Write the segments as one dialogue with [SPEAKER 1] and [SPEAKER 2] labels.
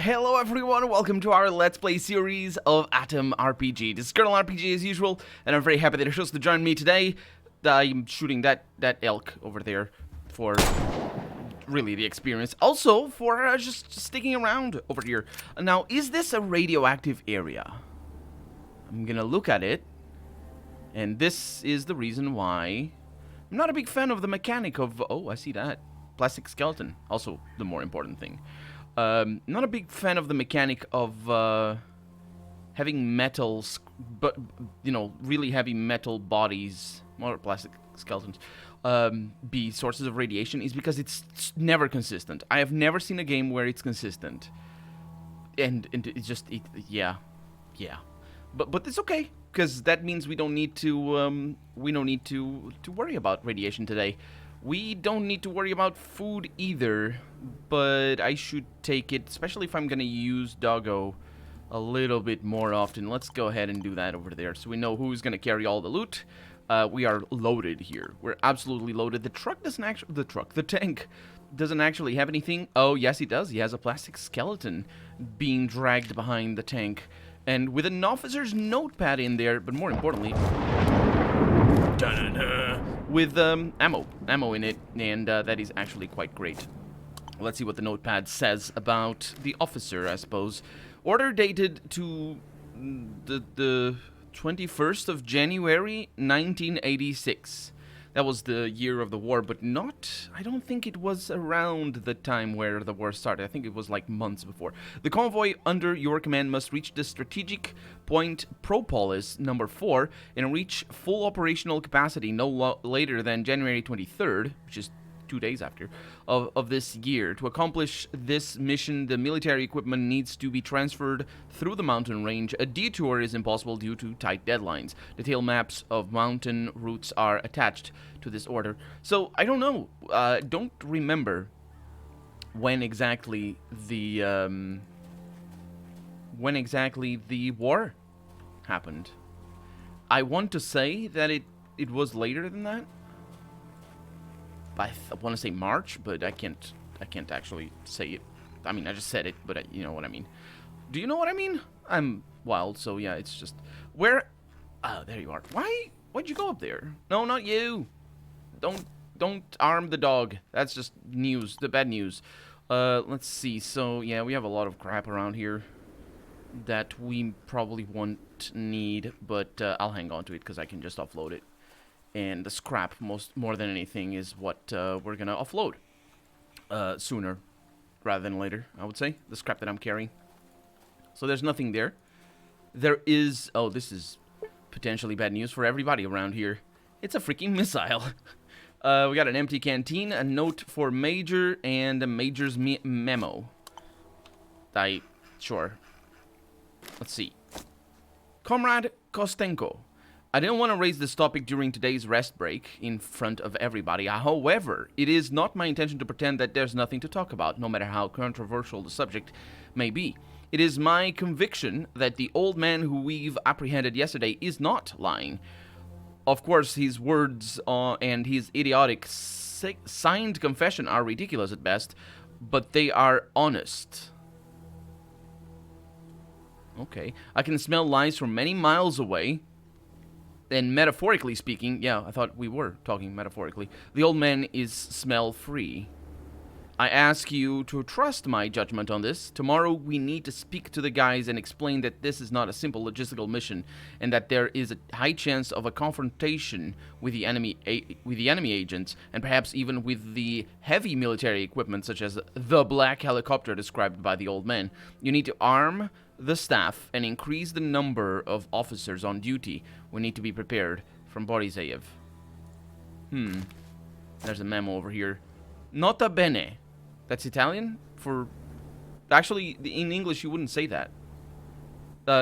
[SPEAKER 1] Hello everyone, welcome to our Let's Play series of A.T.O.M RPG. This is Colonel RPG as usual, and I'm very happy that you're supposed to join me today. I'm shooting that elk over there for really the experience. Also, for just sticking around over here. Now, is this a radioactive area? I'm gonna look at it, and this is the reason why I'm not a big fan of the mechanic of... Oh, I see that. Plastic skeleton. Also, the more important thing. Not a big fan of the mechanic of having metals, but you know, really heavy metal bodies, more plastic skeletons, be sources of radiation, is because it's never consistent. I have never seen a game where it's consistent, and it's just yeah. But it's okay, because that means we don't need to worry about radiation today. We don't need to worry about food either, but I should take it, especially if I'm going to use Doggo a little bit more often. Let's go ahead and do that over there so we know who's going to carry all the loot. We are loaded here. We're absolutely loaded. The truck doesn't actually... The tank doesn't actually have anything. Oh, yes, he does. He has a plastic skeleton being dragged behind the tank. And with an officer's notepad in there, but more importantly... with ammo in it, and that is actually quite great. Let's see what the notepad says about the officer, I suppose. Order dated to the 21st of January, 1986. That was the year of the war, but not... I don't think it was around the time where the war started. I think it was like months before. The convoy under your command must reach the strategic point Propolis number 4 and reach full operational capacity no later than January 23rd, which is 2 days after, of this year. To accomplish this mission, the military equipment needs to be transferred through the mountain range. A detour is impossible due to tight deadlines. Detailed maps of mountain routes are attached to this order. So, I don't know. Don't remember when exactly the war happened. I want to say that it was later than that. I want to say March, but I can't actually say it. I mean, I just said it, but you know what I mean. Do you know what I mean? I'm wild, so yeah, it's just... Where... Oh, there you are. Why'd you go up there? No, not you. Don't arm the dog. That's just news, the bad news. Let's see. So, yeah, we have a lot of crap around here that we probably won't need, but I'll hang on to it because I can just offload it. And the scrap, more than anything, is what we're going to offload sooner rather than later, I would say. The scrap that I'm carrying. So there's nothing there. There is... Oh, this is potentially bad news for everybody around here. It's a freaking missile. We got an empty canteen, a note for Major, and a Major's memo. Sure. Let's see. Comrade Kostenko. I didn't want to raise this topic during today's rest break in front of everybody. However, it is not my intention to pretend that there's nothing to talk about, no matter how controversial the subject may be. It is my conviction that the old man who we've apprehended yesterday is not lying. Of course, his words and his idiotic signed confession are ridiculous at best, but they are honest. Okay. I can smell lies from many miles away. And metaphorically speaking, yeah, I thought we were talking metaphorically, the old man is smell-free. I ask you to trust my judgment on this. Tomorrow we need to speak to the guys and explain that this is not a simple logistical mission, and that there is a high chance of a confrontation with the enemy agents, and perhaps even with the heavy military equipment such as the black helicopter described by the old man. You need to arm the staff and increase the number of officers on duty. We need to be prepared. From Boriseyev. There's a memo over here. Nota bene. That's Italian for... Actually, in English you wouldn't say that.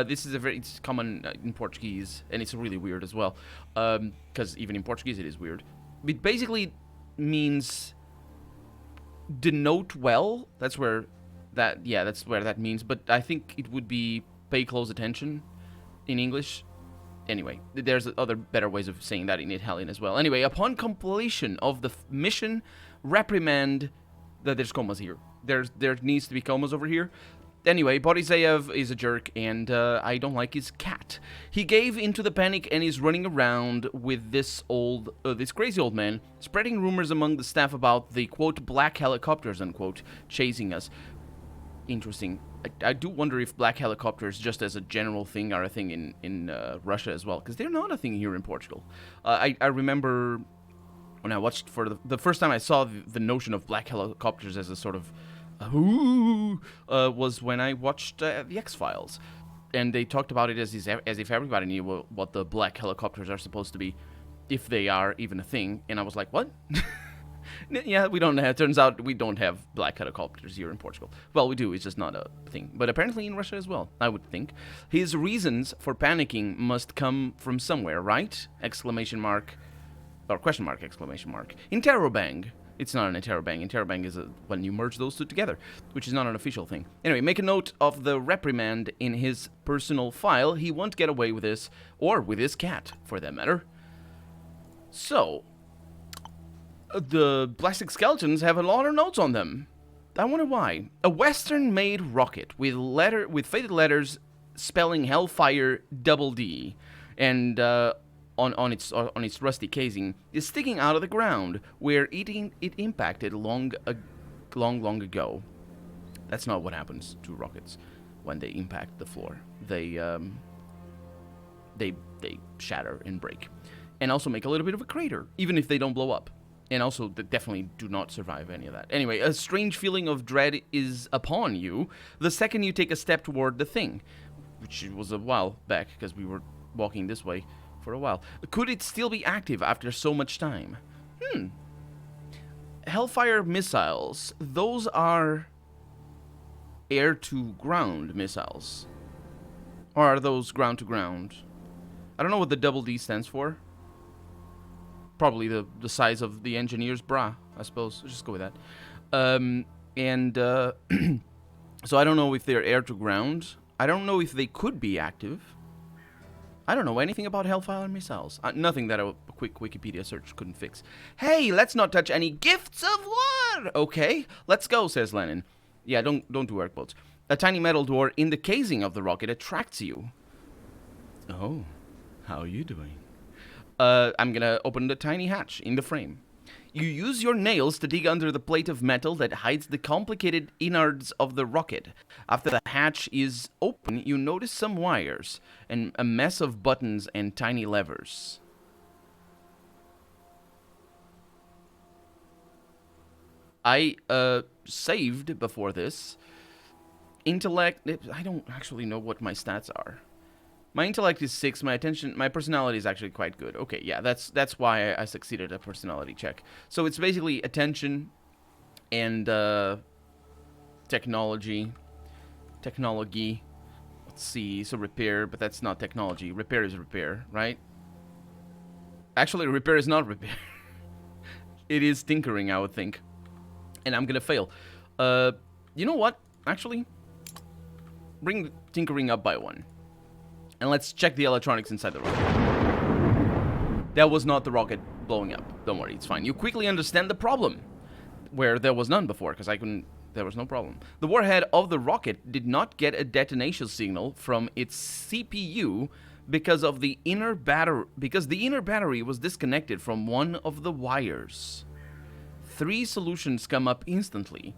[SPEAKER 1] This is it's common in Portuguese, and it's really weird as well. Because even in Portuguese it is weird. It basically means denote well. That's where that means, but I think it would be pay close attention in English. Anyway, there's other better ways of saying that in Italian as well. Anyway, upon completion of the mission, reprimand... There's comas here. There needs to be comas over here. Anyway, Boriseyev is a jerk, and I don't like his cat. He gave into the panic and is running around with this crazy old man, spreading rumors among the staff about the, quote, black helicopters, unquote, chasing us. Interesting. I do wonder if black helicopters, just as a general thing, are a thing in Russia as well, because they're not a thing here in Portugal. I remember when I watched, for the first time I saw the notion of black helicopters as a sort of was when I watched the X-Files, and they talked about it as if everybody knew what the black helicopters are supposed to be, if they are even a thing. And I was like, what? Yeah, we don't have. Turns out we don't have black helicopters here in Portugal. Well, we do. It's just not a thing. But apparently in Russia as well, I would think. His reasons for panicking must come from somewhere, right? Exclamation mark, or question mark, exclamation mark. Interrobang. It's not an interrobang. Interrobang is when you merge those two together, which is not an official thing. Anyway, make a note of the reprimand in his personal file. He won't get away with this, or with his cat, for that matter. So, the plastic skeletons have a lot of notes on them. I wonder why. A Western-made rocket with faded letters spelling Hellfire Double D, and on its rusty casing is sticking out of the ground where it impacted long ago. That's not what happens to rockets when they impact the floor. They shatter and break, and also make a little bit of a crater, even if they don't blow up. And also, they definitely do not survive any of that. Anyway, a strange feeling of dread is upon you the second you take a step toward the thing, which was a while back because we were walking this way for a while. Could it still be active after so much time? Hellfire missiles. Those are air-to-ground missiles. Or are those ground-to-ground? I don't know what the double D stands for. Probably the size of the engineer's bra, I suppose. Let's just go with that. So I don't know if they're air-to-ground. I don't know if they could be active. I don't know anything about Hellfire missiles. Nothing that a quick Wikipedia search couldn't fix. Hey, let's not touch any gifts of war! Okay, let's go, says Lenin. Yeah, don't do air quotes. A tiny metal door in the casing of the rocket attracts you. Oh, how are you doing? I'm gonna open the tiny hatch in the frame. You use your nails to dig under the plate of metal that hides the complicated innards of the rocket. After the hatch is open, you notice some wires and a mess of buttons and tiny levers. I saved before this. Intellect, I don't actually know what my stats are. My intellect is 6, my personality is actually quite good. Okay, yeah, that's why I succeeded at a personality check. So it's basically attention and technology. Let's see, so repair, but that's not technology. Repair is repair, right? Actually, repair is not repair. It is tinkering, I would think. And I'm gonna fail. You know what? Actually, bring the tinkering up by 1. And let's check the electronics inside the rocket. That was not the rocket blowing up. Don't worry, it's fine. You quickly understand the problem, where there was none before, because there was no problem. The warhead of the rocket did not get a detonation signal from its CPU because the inner battery was disconnected from one of the wires. 3 solutions come up instantly.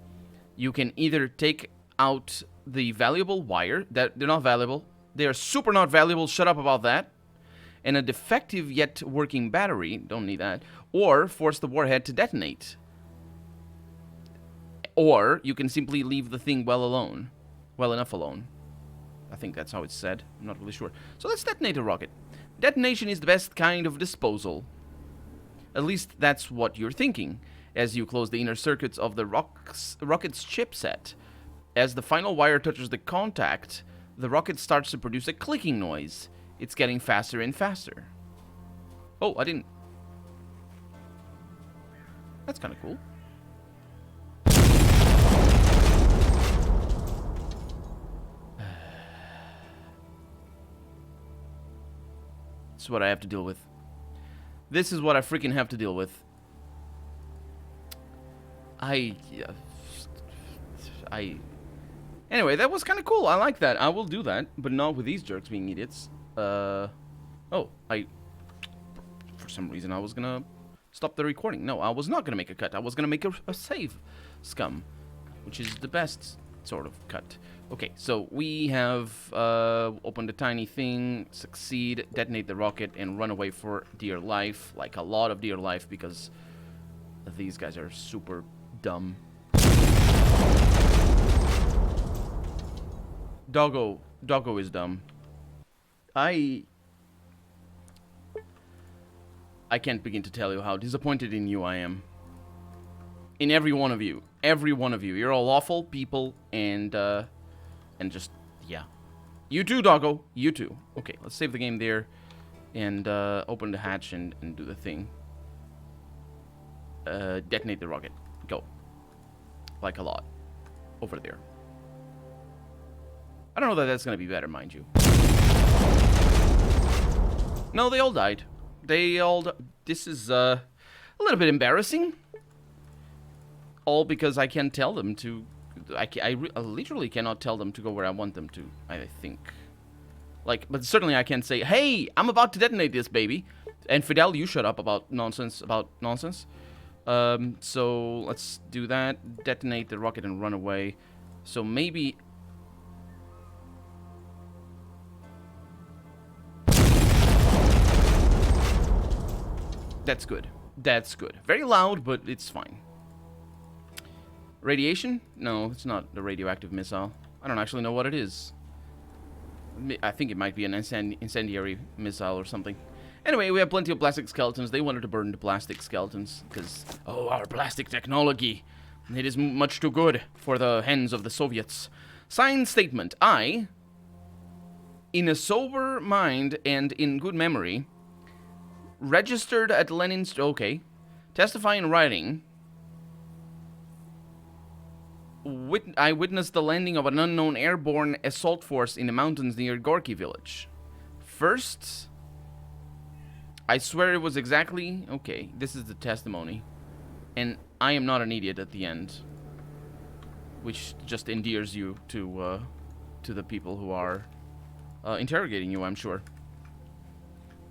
[SPEAKER 1] You can either take out the valuable wire, they're not valuable. They are super not valuable, shut up about that. And a defective yet working battery, don't need that. Or force the warhead to detonate. Or you can simply leave the thing well enough alone. I think that's how it's said, I'm not really sure. So let's detonate a rocket. Detonation is the best kind of disposal. At least that's what you're thinking, as you close the inner circuits of the rocket's chipset. As the final wire touches the contact, the rocket starts to produce a clicking noise. It's getting faster and faster. Oh, I didn't... That's kind of cool. This is what I have to deal with. This is what I freaking have to deal with. Anyway, that was kind of cool. I like that. I will do that, but not with these jerks being idiots. Oh, for some reason, I was gonna stop the recording. No, I was not gonna make a cut. I was gonna make a save scum, which is the best sort of cut. Okay, so we have opened a tiny thing, succeed, detonate the rocket, and run away for dear life. Like a lot of dear life, because these guys are super dumb. Doggo is dumb. I can't begin to tell you how disappointed in you I am. In every one of you. Every one of you. You're all awful people, and just, yeah. You too, Doggo. You too. Okay, let's save the game there, and open the hatch and do the thing. Detonate the rocket. Go. Like a lot. Over there. I don't know that that's gonna be better, mind you. No, they all died. This is a little bit embarrassing. All because I can't tell them to. I literally cannot tell them to go where I want them to. I think. Like, but certainly I can't say, "Hey, I'm about to detonate this baby," and Fidel, you shut up about nonsense. So let's do that. Detonate the rocket and run away. So maybe. That's good. That's good. Very loud, but it's fine. Radiation? No, it's not the radioactive missile. I don't actually know what it is. I think it might be an incendiary missile or something. Anyway, we have plenty of plastic skeletons. They wanted to burn the plastic skeletons because, oh, our plastic technology. It is much too good for the hands of the Soviets. Signed statement. I, in a sober mind and in good memory, registered at Lenin's... Okay. Testify in writing. I witnessed the landing of an unknown airborne assault force in the mountains near Gorky village. First, I swear it was exactly... Okay, this is the testimony. And I am not an idiot at the end. Which just endears you to the people who are interrogating you, I'm sure.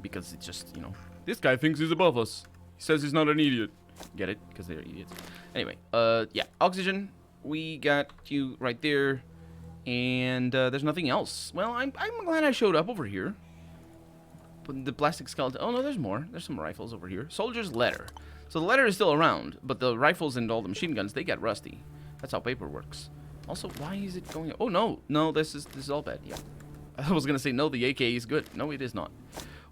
[SPEAKER 1] Because it's just, you know... This guy thinks he's above us. He says he's not an idiot. Get it? Because they're idiots. Anyway, yeah. Oxygen. We got you right there. And there's nothing else. Well, I'm glad I showed up over here. But the plastic skeleton... Oh, no, there's more. There's some rifles over here. Soldier's letter. So the letter is still around. But the rifles and all the machine guns, they get rusty. That's how paper works. Also, why is it going... Oh, no. No, this is all bad. Yeah. I was going to say, no, the AK is good. No, it is not.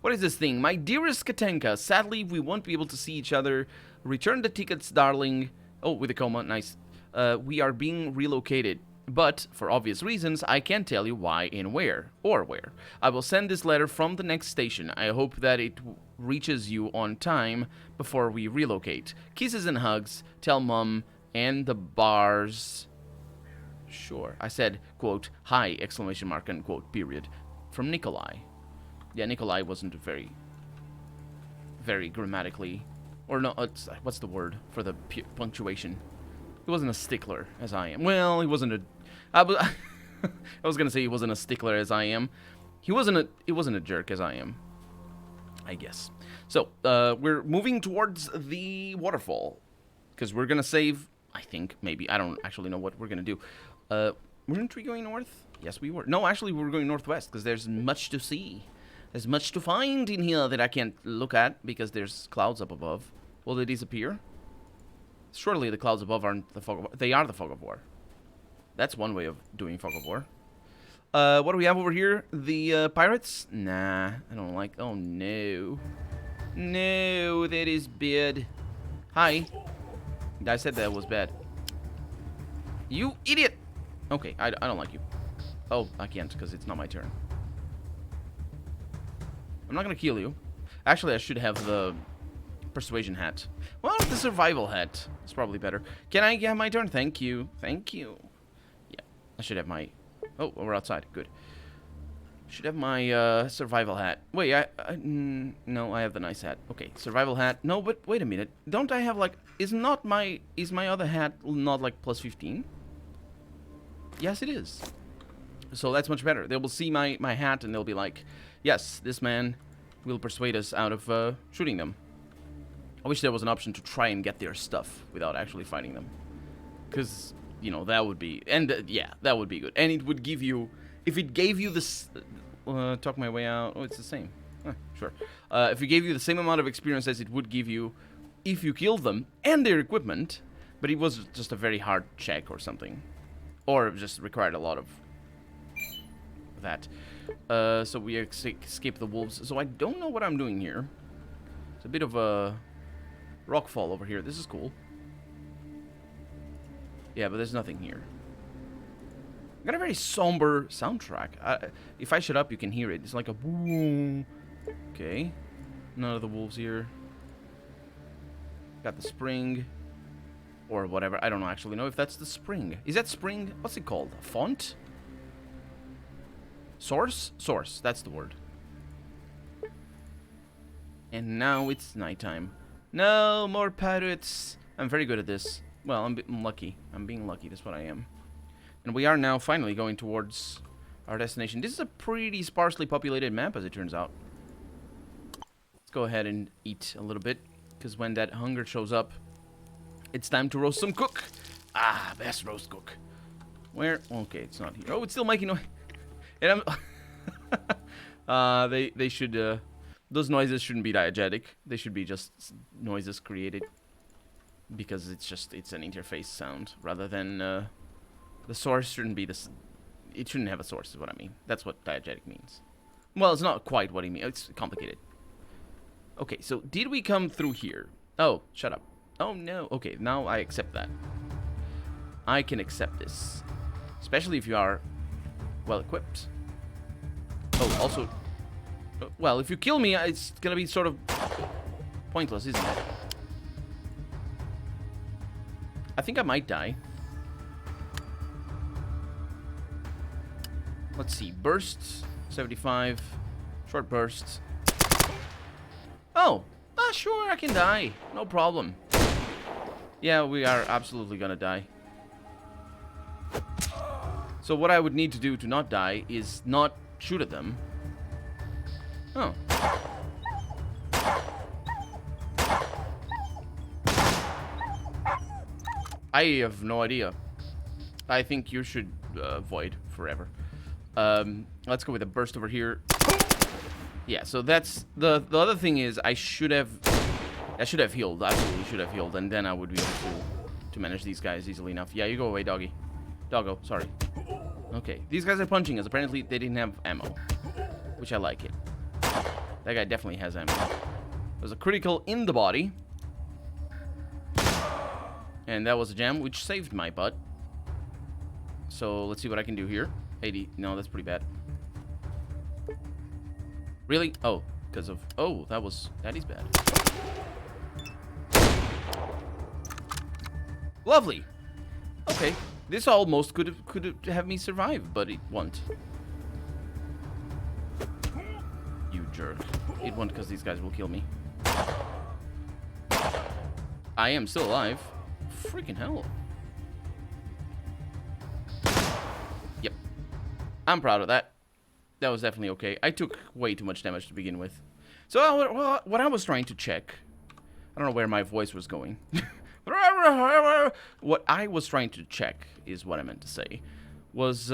[SPEAKER 1] What is this thing? My dearest Katenka, sadly, we won't be able to see each other. Return the tickets, darling. Oh, with a coma. Nice. We are being relocated. But, for obvious reasons, I can't tell you why and where. Or where. I will send this letter from the next station. I hope that it reaches you on time before we relocate. Kisses and hugs. Tell Mom and the bars... Sure. I said, quote, hi, exclamation mark, unquote, period. From Nikolai. Yeah, Nikolai wasn't very grammatically... Or no, what's the word for the punctuation? He wasn't a stickler, as I am. Well, he wasn't a... I was gonna say he wasn't a stickler as I am. He wasn't a jerk as I am. I guess. So, we're moving towards the waterfall. Because we're gonna save... I think, maybe. I don't actually know what we're gonna do. Weren't we going north? Yes, we were. No, actually, we were going northwest, because there's much to see. There's much to find in here that I can't look at, because there's clouds up above. Will they disappear? Surely the clouds above aren't the fog of war. They are the fog of war. That's one way of doing fog of war. What do we have over here? The pirates? Nah, I don't like... Oh, no. No, that is bad. Hi. I said that was bad. You idiot! Okay, I don't like you. Oh, I can't, because it's not my turn. I'm not gonna kill you. Actually, I should have the persuasion hat. Well, the survival hat is probably better. Can I get my turn? Thank you. Thank you. Yeah, I should have my... Oh, we're outside. Good. Should have my survival hat. Wait, no, I have the nice hat. Okay, survival hat. No, but wait a minute. Don't I have like... Is my other hat not like plus 15? Yes, it is. So that's much better. They will see my hat and they'll be like, yes, this man will persuade us out of shooting them. I wish there was an option to try and get their stuff without actually fighting them. Because, you know, that would be... And, yeah, that would be good. And it would give you... If it gave you this... talk my way out... Oh, it's the same. Sure. If it gave you the same amount of experience as it would give you if you killed them and their equipment, but it was just a very hard check or something. Or it just required a lot of that. So we escape the wolves. So I don't know what I'm doing here. It's a bit of a rockfall over here. This is cool. Yeah, but there's nothing here. Got a very somber soundtrack. If I shut up, you can hear it. It's like a boom. Okay. None of the wolves here. Got the spring. Or whatever. I don't actually know if that's the spring. Is that spring? What's it called? Font? Source? Source. That's the word. And now it's nighttime. No more pirates. I'm very good at this. Well, I'm lucky. I'm being lucky. That's what I am. And we are now finally going towards our destination. This is a pretty sparsely populated map, as it turns out. Let's go ahead and eat a little bit, because when that hunger shows up, it's time to roast some cook. Ah, best roast cook. Where? Okay, it's not here. Oh, it's still making noise. And I'm... they should... those noises shouldn't be diegetic. They should be just noises created. Because it's an interface sound, rather than... the source shouldn't be this. It shouldn't have a source, is what I mean. That's what diegetic means. Well, it's not quite what he means. It's complicated. Okay, so did we come through here? Oh, shut up. Oh, no. Okay, now I accept that. I can accept this. Especially if you are well-equipped. Oh, also... well, if you kill me, it's gonna be sort of pointless, isn't it? I think I might die. Let's see. Bursts. 75. Short bursts. Oh! Sure, I can die. No problem. Yeah, we are absolutely gonna die. So what I would need to do to not die is not shoot at them. Oh. I have no idea. I think you should void forever. Let's go with a burst over here. Yeah, so that's the other thing is I should have healed. Absolutely should have healed, and then I would be able to manage these guys easily enough. Yeah, you go away, doggy. Doggo, sorry. Okay, these guys are punching us. Apparently they didn't have ammo, which I like it. That guy definitely has ammo. There's a critical in the body, and that was a jam, which saved my butt. So let's see what I can do here. 80. No, that's pretty bad. Really? Oh, because of... oh, that is bad. Lovely. Okay. This almost could have me survive, but it won't. You jerk. It won't, because these guys will kill me. I am still alive. Freaking hell. Yep. I'm proud of that. That was definitely okay. I took way too much damage to begin with. So what I was trying to check... I don't know where my voice was going. What I was trying to check, is what I meant to say, was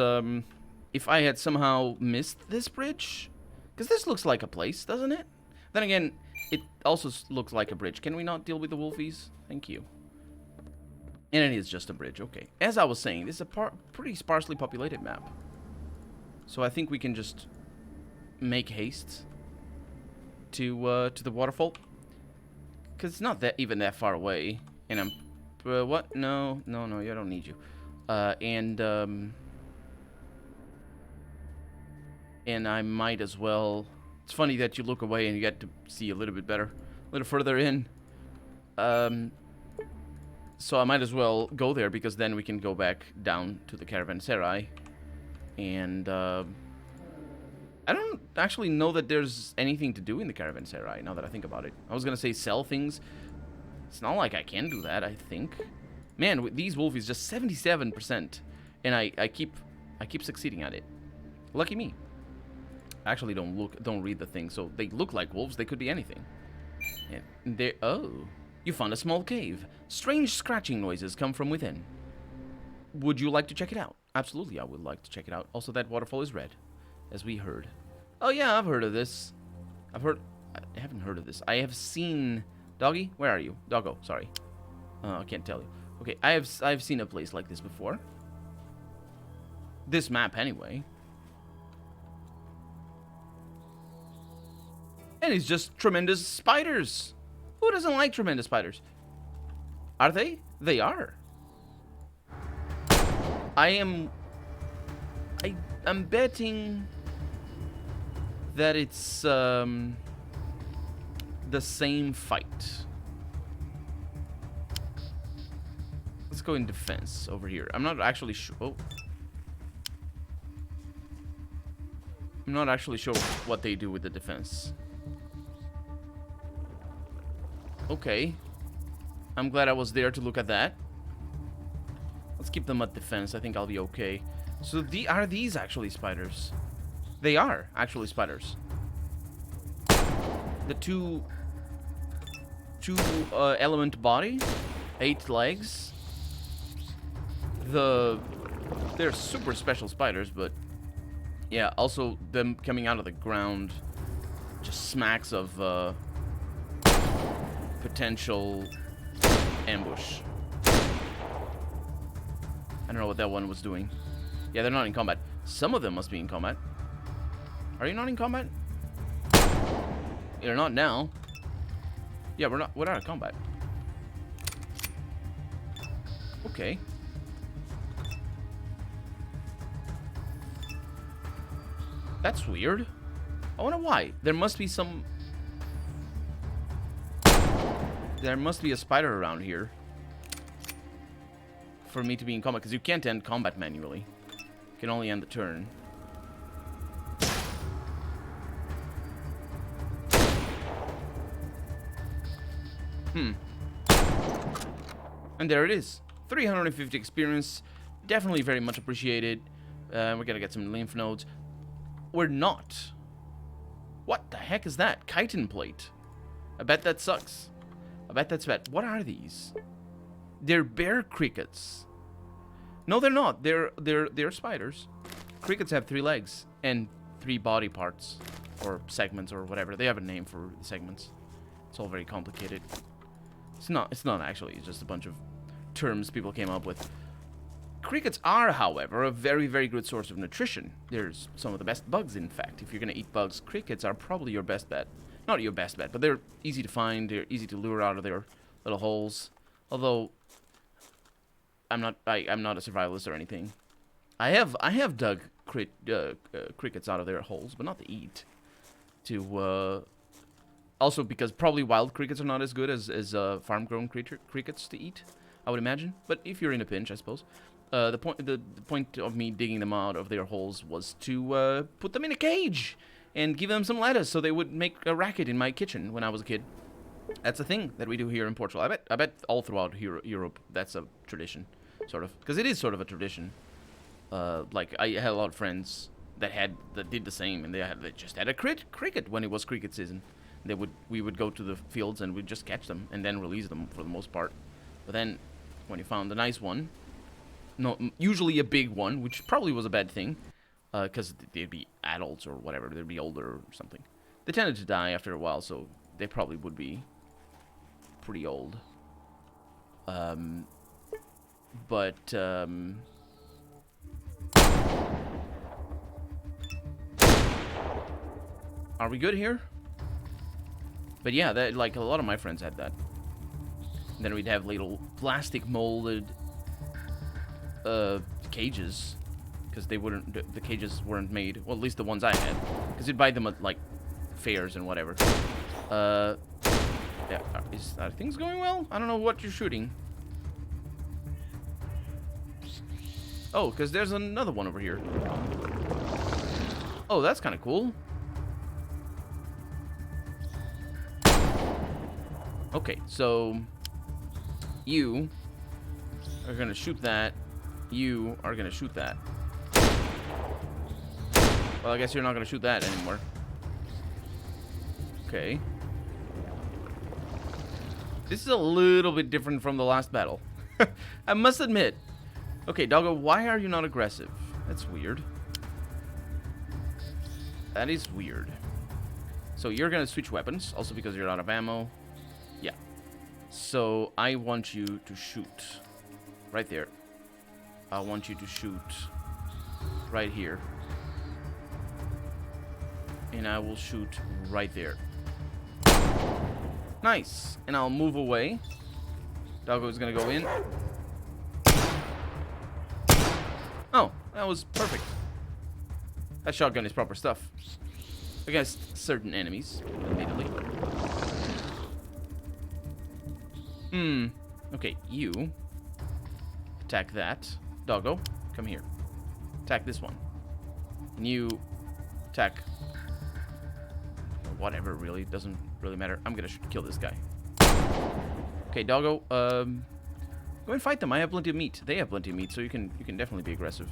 [SPEAKER 1] if I had somehow missed this bridge. Because this looks like a place, doesn't it? Then again, it also looks like a bridge. Can we not deal with the wolfies? Thank you. And it is just a bridge, okay. As I was saying, this is a pretty sparsely populated map. So I think we can just make haste to the waterfall. Because it's not even that far away. And I'm... what? No, I don't need you. And I might as well... It's funny that you look away and you get to see a little bit better. A little further in. So I might as well go there, because then we can go back down to the caravanserai. And I don't actually know that there's anything to do in the caravanserai, now that I think about it. I was going to say sell things. It's not like I can do that, I think. Man, with these wolfies, just 77%. and I keep succeeding at it. Lucky me. I actually don't read the thing, so they look like wolves. They could be anything. And they you found a small cave. Strange scratching noises come from within. Would you like to check it out? Absolutely, I would like to check it out. Also, that waterfall is red, as we heard. Oh yeah, I've heard of this. I haven't heard of this. I have seen... Doggy, where are you? Doggo, sorry. I can't tell you. Okay, I've seen a place like this before. This map, anyway. And it's just tremendous spiders. Who doesn't like tremendous spiders? Are they? They are. I'm betting that it's the same fight. Let's go in defense over here. I'm not actually sure. Oh. I'm not actually sure what they do with the defense. Okay. I'm glad I was there to look at that. Let's keep them at defense. I think I'll be okay. So are these actually spiders? They are actually spiders. The two element body, 8 legs. They're super special spiders, but yeah, also them coming out of the ground just smacks of potential ambush. I don't know what that one was doing. Yeah, they're not in combat. Some of them must be in combat. Are you not in combat? You're not now. Yeah, we're not in combat. Okay. That's weird. I wonder why. There must be a spider around here for me to be in combat, because you can't end combat manually. You can only end the turn. And there it is. 350 experience. Definitely very much appreciated. We're gonna get some lymph nodes. We're not. What the heck is that? Chitin plate. I bet that sucks. I bet that's bad. What are these? They're bear crickets. No, they're not. They're spiders. Crickets have 3 legs and 3 body parts or segments or whatever. They have a name for the segments. It's all very complicated. It's not actually. It's just a bunch of terms people came up with. Crickets are, however, a very, very good source of nutrition. There's some of the best bugs, in fact. If you're going to eat bugs, crickets are probably your best bet. Not your best bet, but they're easy to find. They're easy to lure out of their little holes. Although, I'm not a survivalist or anything. I have dug crickets out of their holes, but not to eat. Also because probably wild crickets are not as good as farm-grown crickets to eat, I would imagine. But if you're in a pinch, I suppose. The point of me digging them out of their holes was to put them in a cage and give them some lettuce so they would make a racket in my kitchen when I was a kid. That's a thing that we do here in Portugal. I bet all throughout Europe that's a tradition, sort of, because it is sort of a tradition. Like I had a lot of friends that did the same, and they just had a cricket when it was cricket season. We would go to the fields and we'd just catch them and then release them for the most part. But then when you found a nice one, usually a big one, which probably was a bad thing, because they'd be adults or whatever, they'd be older or something. They tended to die after a while, so they probably would be pretty old. Are we good here? But yeah, like a lot of my friends had that. And then we'd have little plastic molded cages, because the cages weren't made, well, at least the ones I had, because you'd buy them at like fairs and whatever. Yeah, are things going well? I don't know what you're shooting. Oh, because there's another one over here. Oh, that's kind of cool. Okay, so you are gonna shoot that You are gonna shoot that. Well, I guess you're not gonna shoot that anymore. Okay. This is a little bit different from the last battle. I must admit. Okay, Doggo, why are you not aggressive? That's weird. That is weird. So you're gonna switch weapons, also because you're out of ammo. Yeah. So I want you to shoot right there. I want you to shoot right here. And I will shoot right there. Nice. And I'll move away. Doggo's gonna go in. Oh, that was perfect. That shotgun is proper stuff. Against certain enemies, admittedly. Okay, you attack that. Doggo, come here. Attack this one. And you attack whatever, really. Doesn't really matter. I'm gonna kill this guy. Okay, Doggo, go and fight them. I have plenty of meat. They have plenty of meat, so you can definitely be aggressive.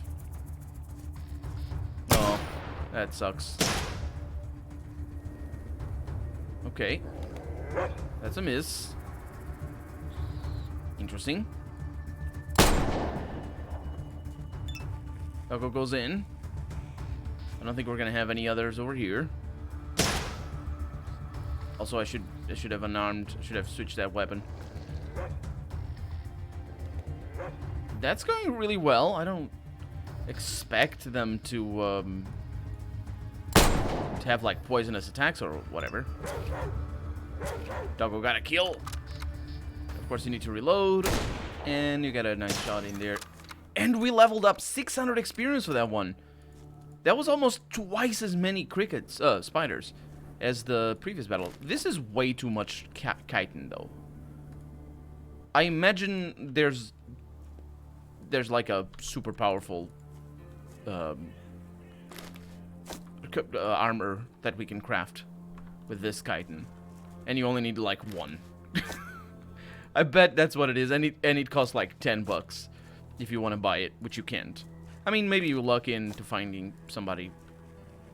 [SPEAKER 1] Oh, that sucks. Okay. That's a miss. Interesting. Doggo goes in. I don't think we're gonna have any others over here. Also, I should have unarmed. I should have switched that weapon. That's going really well. I don't expect them to have like poisonous attacks or whatever. Doggo got a kill. Of course, you need to reload, and you got a nice shot in there. And we leveled up 600 experience for that one. That was almost twice as many spiders as the previous battle. This is way too much chitin, though. I imagine there's like a super powerful armor that we can craft with this chitin, and you only need like one. I bet that's what it is, and it costs like $10 if you want to buy it, which you can't. I mean, maybe you luck into finding somebody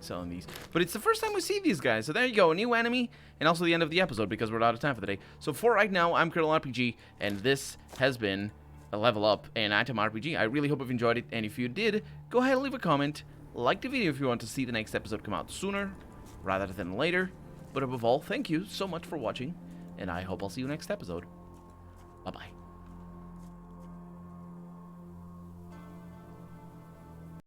[SPEAKER 1] selling these, but it's the first time we see these guys. So there you go, a new enemy, and also the end of the episode because we're out of time for the day. So for right now, I'm Colonel RPG, and this has been a level up and ATOM RPG. I really hope you've enjoyed it, and if you did, go ahead and leave a comment, like the video if you want to see the next episode come out sooner rather than later. But above all, thank you so much for watching, and I hope I'll see you next episode. Bye bye.